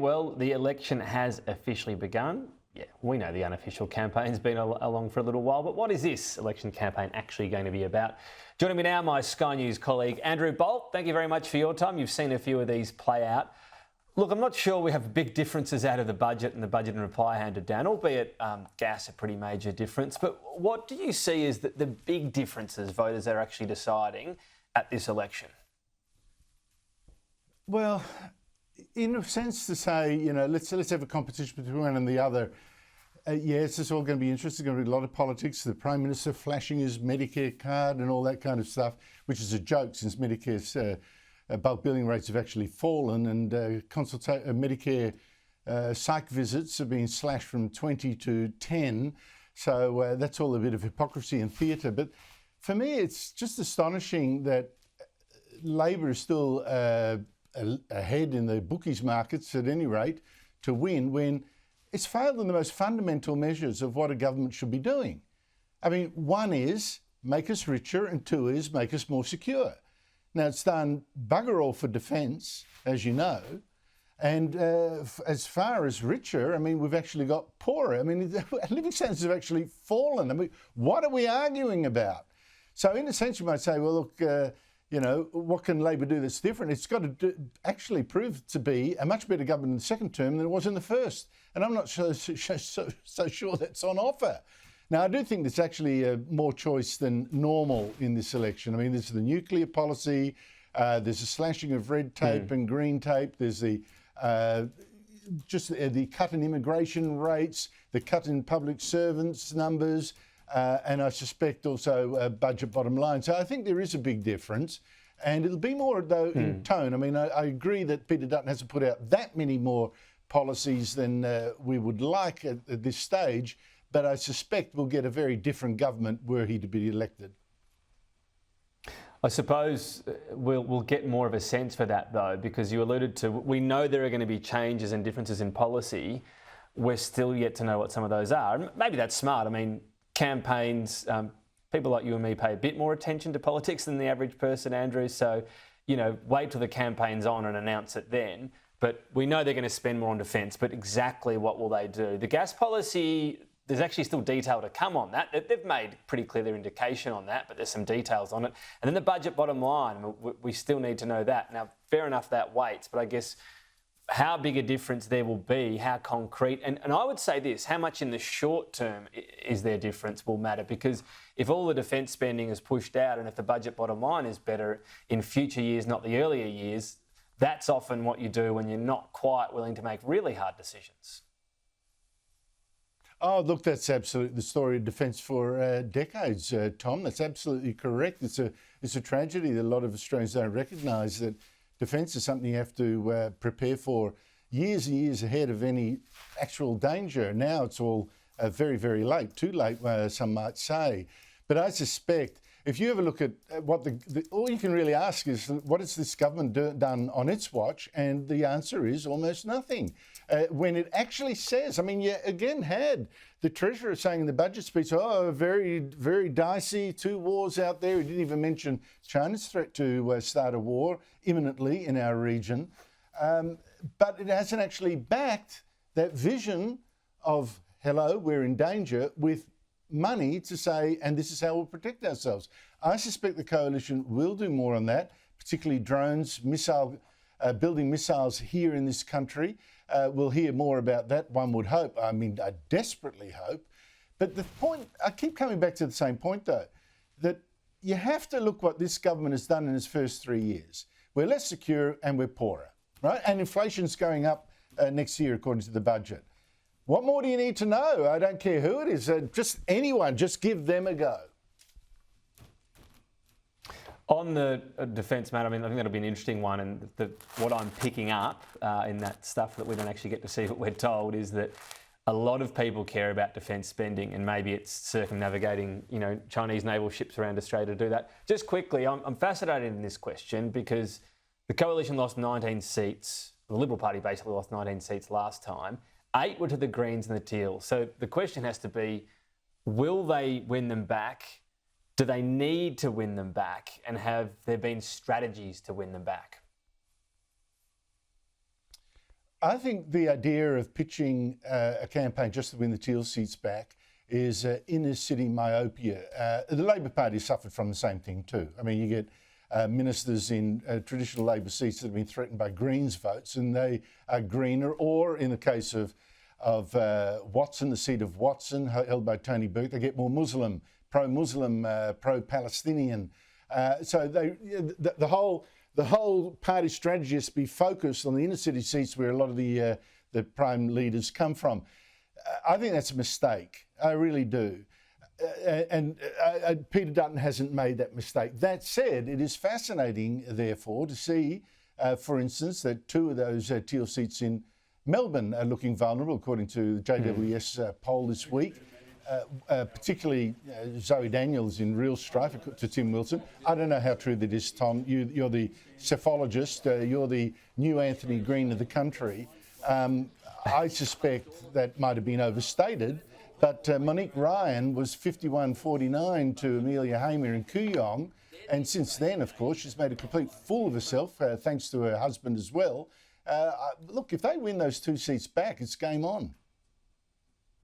Well, the election has officially begun. Yeah, we know the unofficial campaign's been along for a little while, but what is this election campaign actually going to be about? Joining me now, my Sky News colleague, Andrew Bolt. Thank you very much for your time. You've seen a few of these play out. Look, I'm not sure we have big differences out of the budget and the budget and reply handed down, albeit gas a pretty major difference. But what do you see as the big differences voters are actually deciding at this election? Well, in a sense to say, let's have a competition between one and the other. Yes, it's all going to be interesting. There's going to be a lot of politics. The Prime Minister flashing his Medicare card and all that kind of stuff, which is a joke since Medicare's bulk billing rates have actually fallen, and Medicare psych visits have been slashed from 20 to 10. So that's all a bit of hypocrisy and theatre. But for me, it's just astonishing that Labor is still ahead in the bookies markets, at any rate, to win when it's failed in the most fundamental measures of what a government should be doing. I mean, one is make us richer, and two is make us more secure. Now, it's done bugger all for defence, as you know, and as far as richer, I mean, we've actually got poorer. I mean, living standards have actually fallen. I mean, what are we arguing about? So in a sense, you might say, well, look, what can Labor do that's different? It's got to actually prove to be a much better government in the second term than it was in the first. And I'm not so sure that's on offer. Now, I do think there's actually more choice than normal in this election. I mean, there's the nuclear policy, there's a slashing of red tape and green tape, there's the cut in immigration rates, the cut in public servants numbers, and I suspect also budget bottom line. So I think there is a big difference. And it'll be more, though, in tone. I mean, I agree that Peter Dutton hasn't put out that many more policies than we would like at this stage, but I suspect we'll get a very different government were he to be elected. I suppose we'll get more of a sense for that, though, because you alluded to, we know there are going to be changes and differences in policy. We're still yet to know what some of those are. And maybe that's smart. I mean, campaigns, people like you and me pay a bit more attention to politics than the average person, Andrew. So, wait till the campaign's on and announce it then. But we know they're going to spend more on defence, but exactly what will they do? The gas policy, there's actually still detail to come on that. They've made pretty clear their indication on that, but there's some details on it. And then the budget bottom line, we still need to know that. Now, fair enough, that waits, but I guess how big a difference there will be, how concrete. And I would say this, how much in the short term is their difference will matter, because if all the defence spending is pushed out and if the budget bottom line is better in future years, not the earlier years, that's often what you do when you're not quite willing to make really hard decisions. Oh, look, that's absolutely the story of defence for decades, Tom. That's absolutely correct. It's a tragedy that a lot of Australians don't recognise, that defence is something you have to prepare for years and years ahead of any actual danger. Now it's all very, very late, too late, some might say. But I suspect if you ever look at what all you can really ask is, what has this government done on its watch? And the answer is almost nothing. When it actually says, I mean, you again had the Treasurer saying in the budget speech, very, very dicey, 2 wars out there. He didn't even mention China's threat to start a war imminently in our region. But it hasn't actually backed that vision of, hello, we're in danger, with money to say, and this is how we'll protect ourselves. I suspect the coalition will do more on that, particularly drones, building missiles here in this country. We'll hear more about that, one would hope. I mean, I desperately hope. But the point, I keep coming back to the same point, though, that you have to look what this government has done in its first 3 years. We're less secure and we're poorer, right? And inflation's going up next year, according to the budget. What more do you need to know? I don't care who it is. Just anyone, just give them a go. On the defence matter, I mean, I think that'll be an interesting one. And what I'm picking up in that stuff that we don't actually get to see what we're told is that a lot of people care about defence spending, and maybe it's circumnavigating, Chinese naval ships around Australia to do that. Just quickly, I'm fascinated in this question because the coalition lost 19 seats. The Liberal Party basically lost 19 seats last time. 8 were to the Greens and the Teals. So the question has to be, will they win them back? Do they need to win them back? And have there been strategies to win them back? I think the idea of pitching a campaign just to win the Teal seats back is inner city myopia. The Labor Party suffered from the same thing too. I mean, you get ministers in traditional Labor seats that have been threatened by Greens votes, and they are greener. Or in the case of Watson, the seat of Watson, held by Tony Burke, they get more Muslim, pro-Muslim, pro-Palestinian. So the whole party strategy has to be focused on the inner city seats where a lot of the prime leaders come from. I think that's a mistake. I really do. And Peter Dutton hasn't made that mistake. That said, it is fascinating, therefore, to see, for instance, that two of those Teal seats in Melbourne are looking vulnerable, according to the JWS poll this week. Particularly Zoe Daniels in real strife to Tim Wilson. I don't know how true that is, Tom. You're the psephologist. You're the new Anthony Green of the country. I suspect that might have been overstated, but Monique Ryan was 51-49 to Amelia Hamer in Kooyong, and since then, of course, she's made a complete fool of herself, thanks to her husband as well. Look, if they win those two seats back, it's game on.